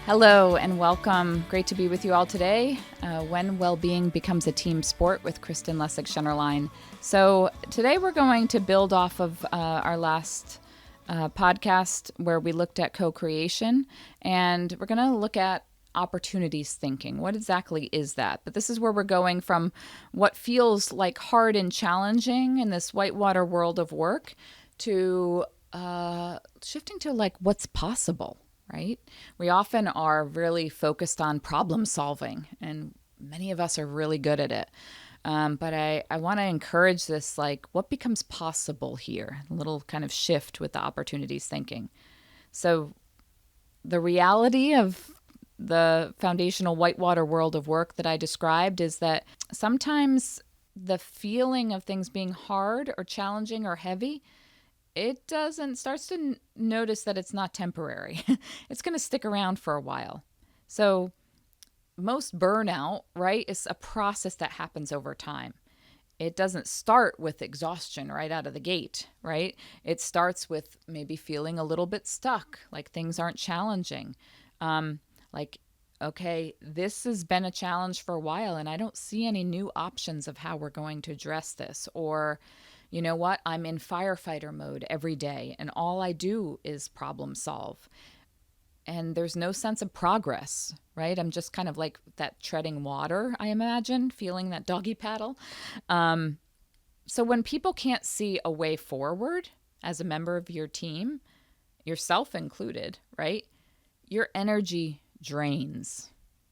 Hello and welcome. Great to be with you all today. When Wellbeing Becomes a Team Sport with Kristen Lessig-Schennerlein. So today we're going to build off of our last podcast where we looked at co-creation, and we're going to look at opportunities thinking. What exactly is that? But this is where we're going from what feels like hard and challenging in this whitewater world of work to shifting to like what's possible. Right? We often are really focused on problem solving, and many of us are really good at it. But I want to encourage this, like, what becomes possible here? A little kind of shift with the opportunities thinking. So the reality of the foundational whitewater world of work that I described is that sometimes the feeling of things being hard or challenging or heavy, it starts to notice that it's not temporary. It's going to stick around for a while. So most burnout, right, is a process that happens over time. It doesn't start with exhaustion right out of the gate, right? It starts with maybe feeling a little bit stuck, like things aren't challenging. Okay, this has been a challenge for a while and I don't see any new options of how we're going to address this. Or, you know what, I'm in firefighter mode every day and all I do is problem solve. And there's no sense of progress, right? I'm just kind of like that treading water, I imagine, feeling that doggy paddle. So when people can't see a way forward as a member of your team, yourself included, right? Your energy drains.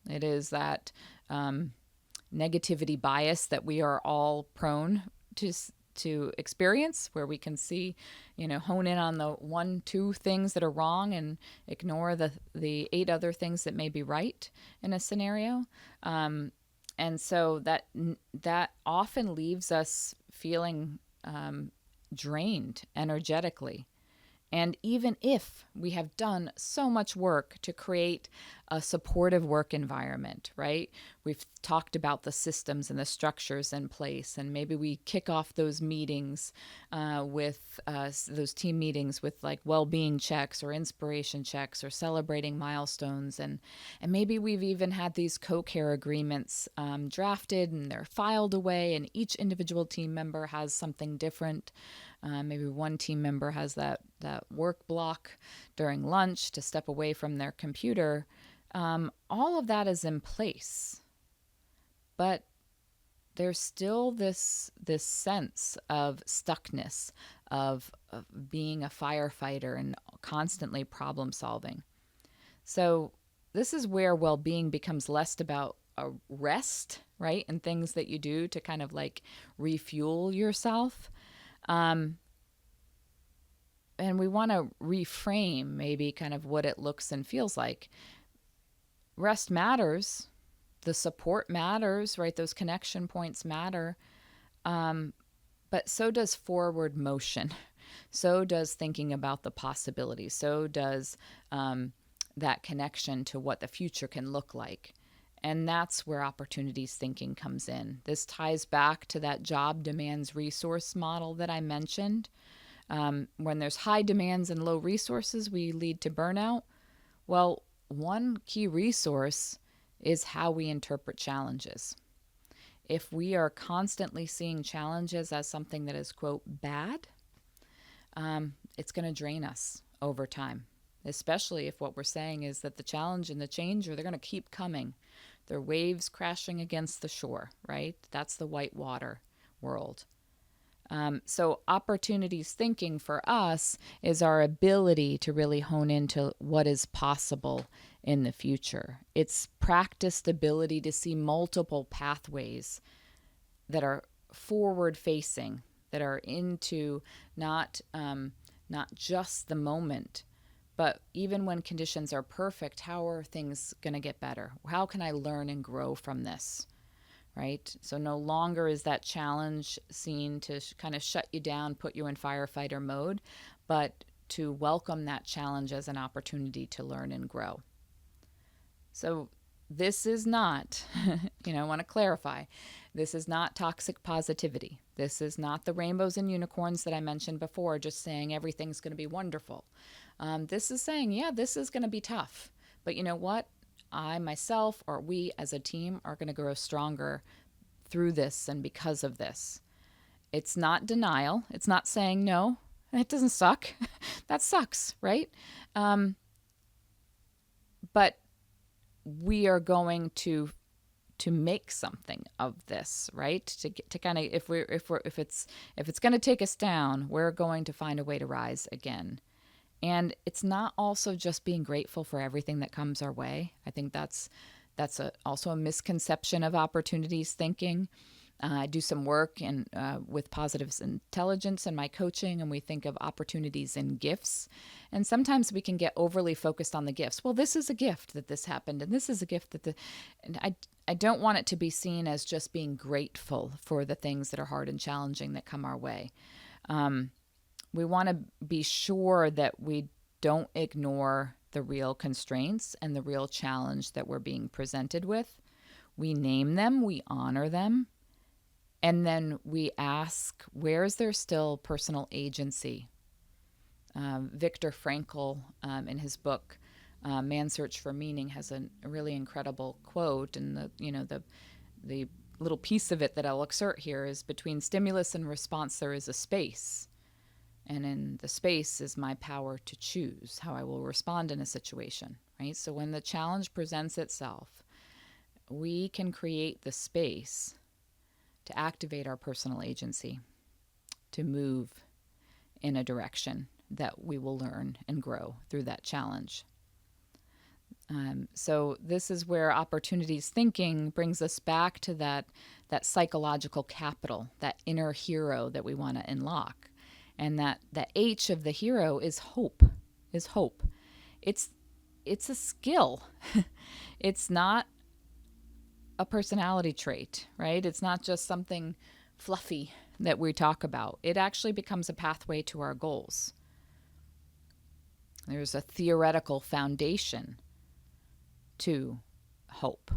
It is that negativity bias that we are all prone to experience, where we can see, hone in on the 1-2 things that are wrong and ignore the 8 other things that may be right in a scenario. And so that often leaves us feeling drained energetically. And even if we have done so much work to create a supportive work environment, right? We've talked about the systems and the structures in place, and maybe we kick off those meetings with those team meetings with like well-being checks or inspiration checks or celebrating milestones. And maybe we've even had these co-care agreements drafted and they're filed away, and each individual team member has something different. Maybe one team member has that work block during lunch to step away from their computer. All of that is in place, but there's still this sense of stuckness, of being a firefighter and constantly problem solving. So this is where well-being becomes less about a rest, right? And things that you do to kind of like refuel yourself. And we want to reframe maybe kind of what it looks and feels like. Rest matters. The support matters, right? Those connection points matter. But so does forward motion. So does thinking about the possibilities. So does that connection to what the future can look like. And that's where opportunities thinking comes in. This ties back to that job demands resource model that I mentioned. When there's high demands and low resources, we lead to burnout. Well, one key resource is how we interpret challenges. If we are constantly seeing challenges as something that is, quote, bad, it's going to drain us over time, especially if what we're saying is that the challenge and the change, they're going to keep coming. They're waves crashing against the shore, right? That's the whitewater world. So opportunities thinking for us is our ability to really hone into what is possible in the future. It's practiced ability to see multiple pathways that are forward facing, that are into not just the moment, but even when conditions are perfect, how are things going to get better? How can I learn and grow from this? Right? So no longer is that challenge seen to kind of shut you down, put you in firefighter mode, but to welcome that challenge as an opportunity to learn and grow. So this is not, I want to clarify, this is not toxic positivity. This is not the rainbows and unicorns that I mentioned before, just saying everything's going to be wonderful. This is saying, yeah, this is going to be tough, But you know what? I myself, or we as a team, are going to grow stronger through this and because of this. It's not denial. It's not saying no. It doesn't suck. That sucks, right? Um, but we are going to make something of this, right? To kind of, if it's going to take us down, we're going to find a way to rise again. And it's not also just being grateful for everything that comes our way. I think that's also a misconception of opportunities thinking. I do some work with positive intelligence in my coaching, and we think of opportunities in gifts. And sometimes we can get overly focused on the gifts. Well, this is a gift that this happened, and this is a gift that and I don't want it to be seen as just being grateful for the things that are hard and challenging that come our way. We want to be sure that we don't ignore the real constraints and the real challenge that we're being presented with. We name them, we honor them, and then we ask, where is there still personal agency? Viktor Frankl, in his book, Man's Search for Meaning, has a really incredible quote, and the little piece of it that I'll excerpt here is, between stimulus and response there is a space. And in the space is my power to choose how I will respond in a situation, right? So when the challenge presents itself, we can create the space to activate our personal agency, to move in a direction that we will learn and grow through that challenge. So this is where opportunities thinking brings us back to that psychological capital, that inner hero that we want to unlock. And that H of the hero is hope, It's a skill. It's not a personality trait, right? It's not just something fluffy that we talk about. It actually becomes a pathway to our goals. There's a theoretical foundation to hope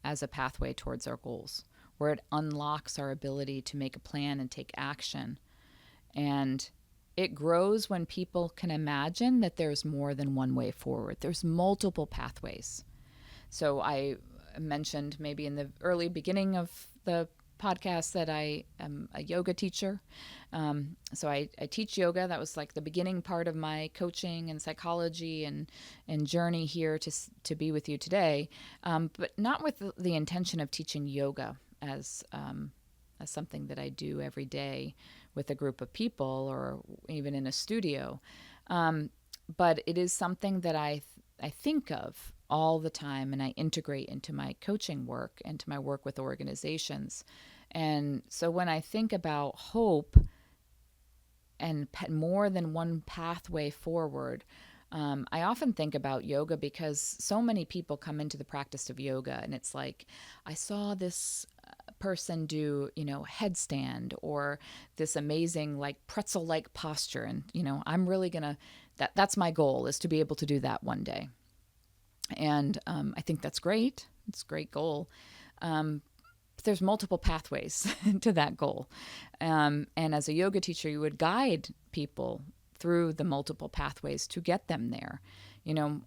as a pathway towards our goals, where it unlocks our ability to make a plan and take action. And it grows when people can imagine that there's more than one way forward. There's multiple pathways. So I mentioned maybe in the early beginning of the podcast that I am a yoga teacher. So I teach yoga. That was like the beginning part of my coaching and psychology and journey here to be with you today, but not with the intention of teaching yoga as something that I do every day with a group of people or even in a studio. But it is something that I think of all the time, and I integrate into my coaching work and to my work with organizations. And so when I think about hope and more than one pathway forward, I often think about yoga because so many people come into the practice of yoga and it's like, I saw this person do, headstand or this amazing like pretzel-like posture. And, I'm really going to, that's my goal, is to be able to do that one day. And I think that's great. It's a great goal. But there's multiple pathways to that goal. And as a yoga teacher, you would guide people through the multiple pathways to get them there.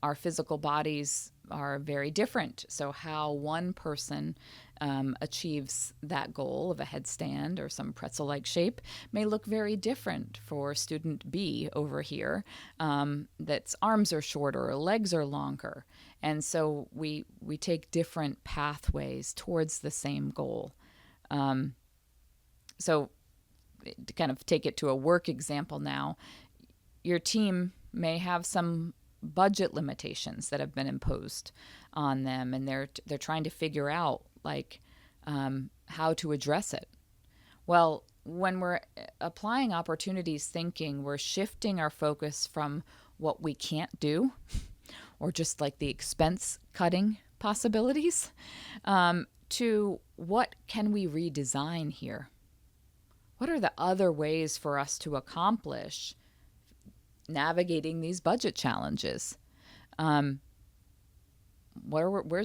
Our physical bodies are very different. So how one person achieves that goal of a headstand or some pretzel-like shape may look very different for student B over here, that's arms are shorter or legs are longer. And so we take different pathways towards the same goal. So to kind of take it to a work example now, your team may have some budget limitations that have been imposed on them, and they're trying to figure out how to address it. Well, when we're applying opportunities thinking, we're shifting our focus from what we can't do or just like the expense cutting possibilities to what can we redesign here? What are the other ways for us to accomplish navigating these budget challenges? Where's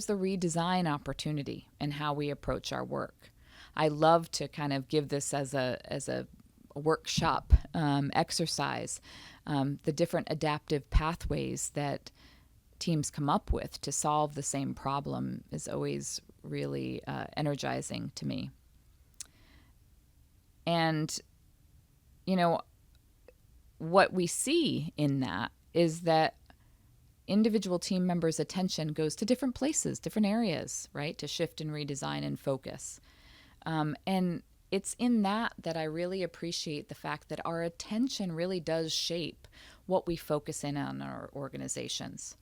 the redesign opportunity in how we approach our work? I love to kind of give this as a workshop exercise, the different adaptive pathways that teams come up with to solve the same problem is always really energizing to me. And, you know, what we see in that is that individual team members' attention goes to different places, different areas, right, to shift and redesign and focus. And it's in that I really appreciate the fact that our attention really does shape what we focus in on our organizations,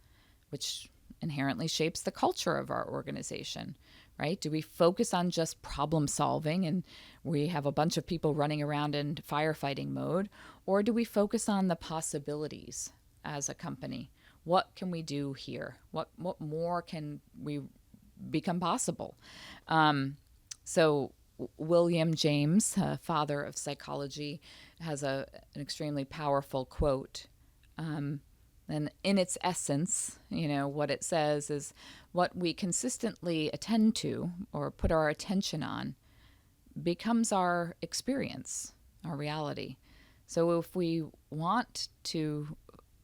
which inherently shapes the culture of our organization, right? Do we focus on just problem solving and we have a bunch of people running around in firefighting mode? Or do we focus on the possibilities as a company? What can we do here? What more can we become possible? So William James, father of psychology, has an extremely powerful quote. And in its essence, what it says is what we consistently attend to or put our attention on becomes our experience, our reality. So if we want to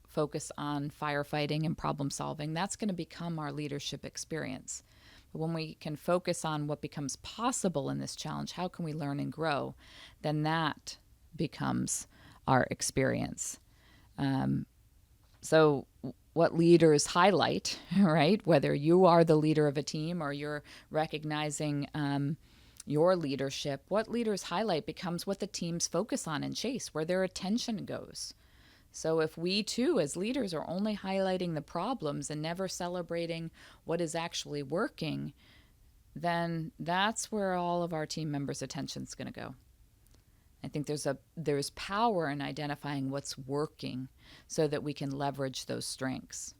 focus on firefighting and problem solving, that's going to become our leadership experience. But when we can focus on what becomes possible in this challenge, how can we learn and grow, then that becomes our experience. So what leaders highlight, right, whether you are the leader of a team or you're recognizing your leadership, what leaders highlight becomes what the teams focus on and chase, where their attention goes. So if we too, as leaders, are only highlighting the problems and never celebrating what is actually working, then that's where all of our team members' attention is going to go. I think there's power in identifying what's working so that we can leverage those strengths.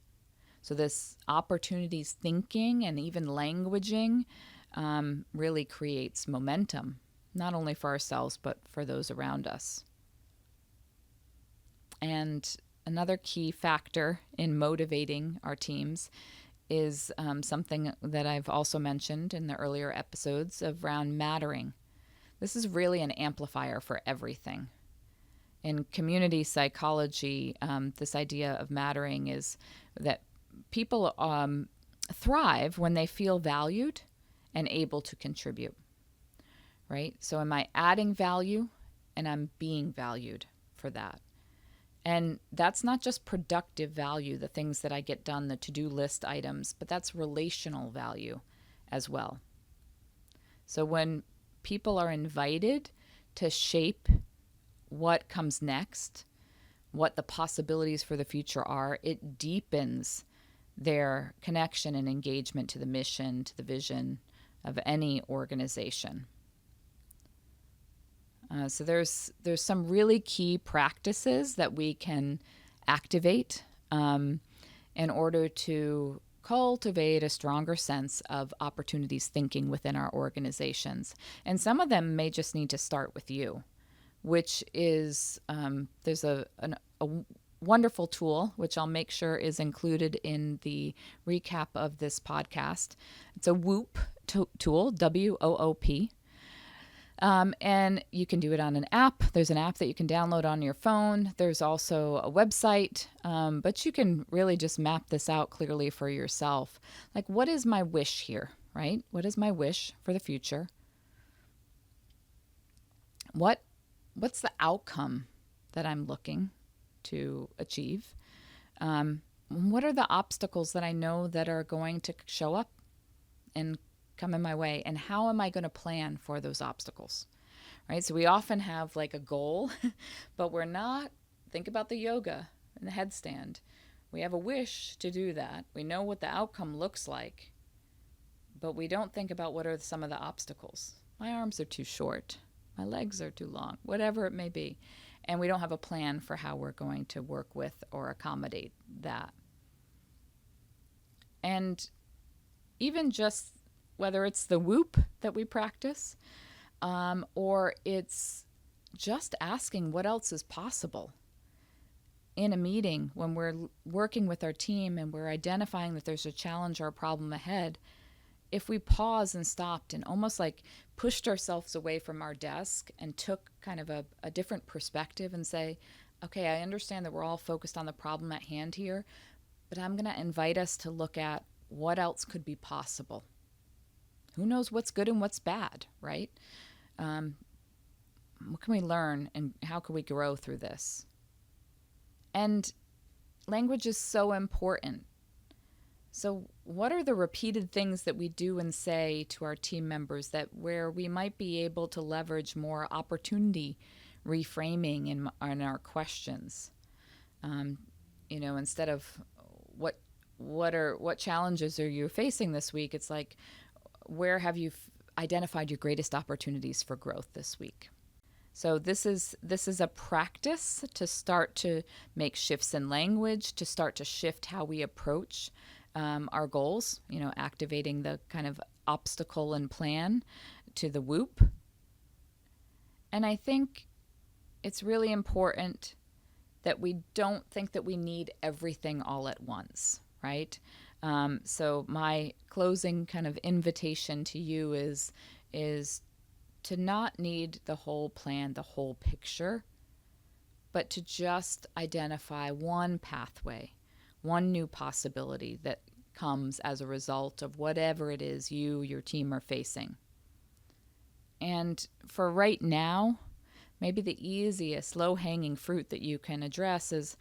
So this opportunities thinking and even languaging really creates momentum, not only for ourselves, but for those around us. And another key factor in motivating our teams is something that I've also mentioned in the earlier episodes around mattering. This is really an amplifier for everything. In community psychology, this idea of mattering is that people thrive when they feel valued and able to contribute, right? So am I adding value and I'm being valued for that? And that's not just productive value, the things that I get done, the to-do list items, but that's relational value as well. So when people are invited to shape what comes next, what the possibilities for the future are, it deepens their connection and engagement to the mission, to the vision of any organization. So there's some really key practices that we can activate in order to cultivate a stronger sense of opportunities thinking within our organizations. And some of them may just need to start with you, which is there's a wonderful tool, which I'll make sure is included in the recap of this podcast. It's a WOOP tool, WOOP. And you can do it on an app. There's an app that you can download on your phone. There's also a website, but you can really just map this out clearly for yourself. Like, what is my wish here, right? What is my wish for the future? What's the outcome that I'm looking to achieve? What are the obstacles that I know that are going to show up and come in my way, and how am I going to plan for those obstacles, right? So we often have like a goal, but we're not. Think about the yoga and the headstand. We have a wish to do that. We know what the outcome looks like, but we don't think about what are some of the obstacles. My arms are too short. My legs are too long, whatever it may be. And we don't have a plan for how we're going to work with or accommodate that. And even just whether it's the WOOP that we practice, or it's just asking what else is possible in a meeting when we're working with our team and we're identifying that there's a challenge or a problem ahead. If we pause and stopped and almost like pushed ourselves away from our desk and took kind of a different perspective and say, okay, I understand that we're all focused on the problem at hand here, But I'm going to invite us to look at what else could be possible. Who knows what's good and what's bad, right? What can we learn and how can we grow through this? And language is so important. So what are the repeated things that we do and say to our team members that where we might be able to leverage more opportunity reframing in our questions? Instead of what challenges are you facing this week? It's like, where have you identified your greatest opportunities for growth this week? So this is a practice to start to make shifts in language, to start to shift how we approach our goals, activating the kind of obstacle and plan to the whoop. And I think it's really important that we don't think that we need everything all at once, right? So my closing kind of invitation to you is to not need the whole plan, the whole picture, but to just identify one pathway, one new possibility that comes as a result of whatever it is your team are facing. And for right now, maybe the easiest low-hanging fruit that you can address is,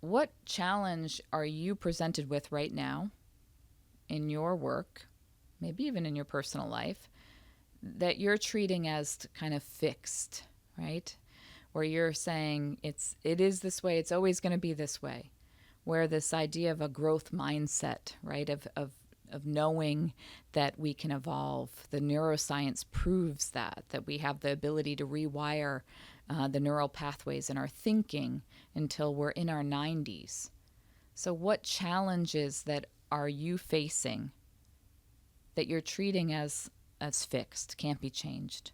what challenge are you presented with right now in your work, maybe even in your personal life, that you're treating as kind of fixed, right? Where you're saying it is this way, it's always going to be this way. Where this idea of a growth mindset, right, of knowing that we can evolve. The neuroscience proves that we have the ability to rewire the neural pathways in our thinking until we're in our 90s. So what challenges that are you facing that you're treating as fixed, can't be changed,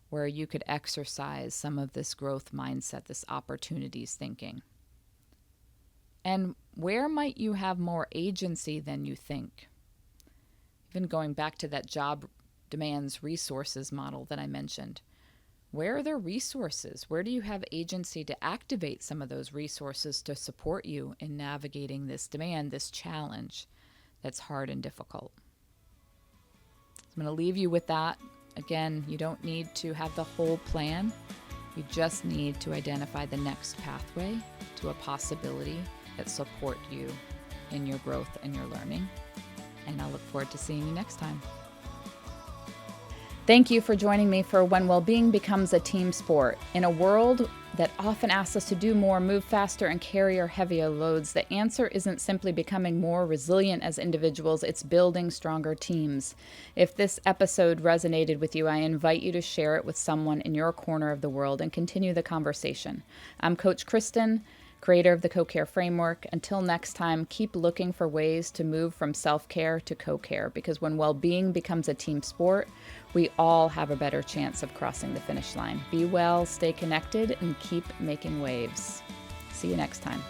where you could exercise some of this growth mindset, this opportunities thinking? And where might you have more agency than you think? Even going back to that job demands resources model that I mentioned. Where are there resources? Where do you have agency to activate some of those resources to support you in navigating this demand, this challenge that's hard and difficult? So I'm going to leave you with that. Again, you don't need to have the whole plan. You just need to identify the next pathway to a possibility that support you in your growth and your learning. And I'll look forward to seeing you next time. Thank you for joining me for When Wellbeing Becomes a Team Sport. In a world that often asks us to do more, move faster, and carry our heavier loads, the answer isn't simply becoming more resilient as individuals, it's building stronger teams. If this episode resonated with you, I invite you to share it with someone in your corner of the world and continue the conversation. I'm Coach Kristen, creator of the Co-Care Framework. Until next time, keep looking for ways to move from self-care to co-care, because when well-being becomes a team sport, we all have a better chance of crossing the finish line. Be well, stay connected, and keep making waves. See you next time.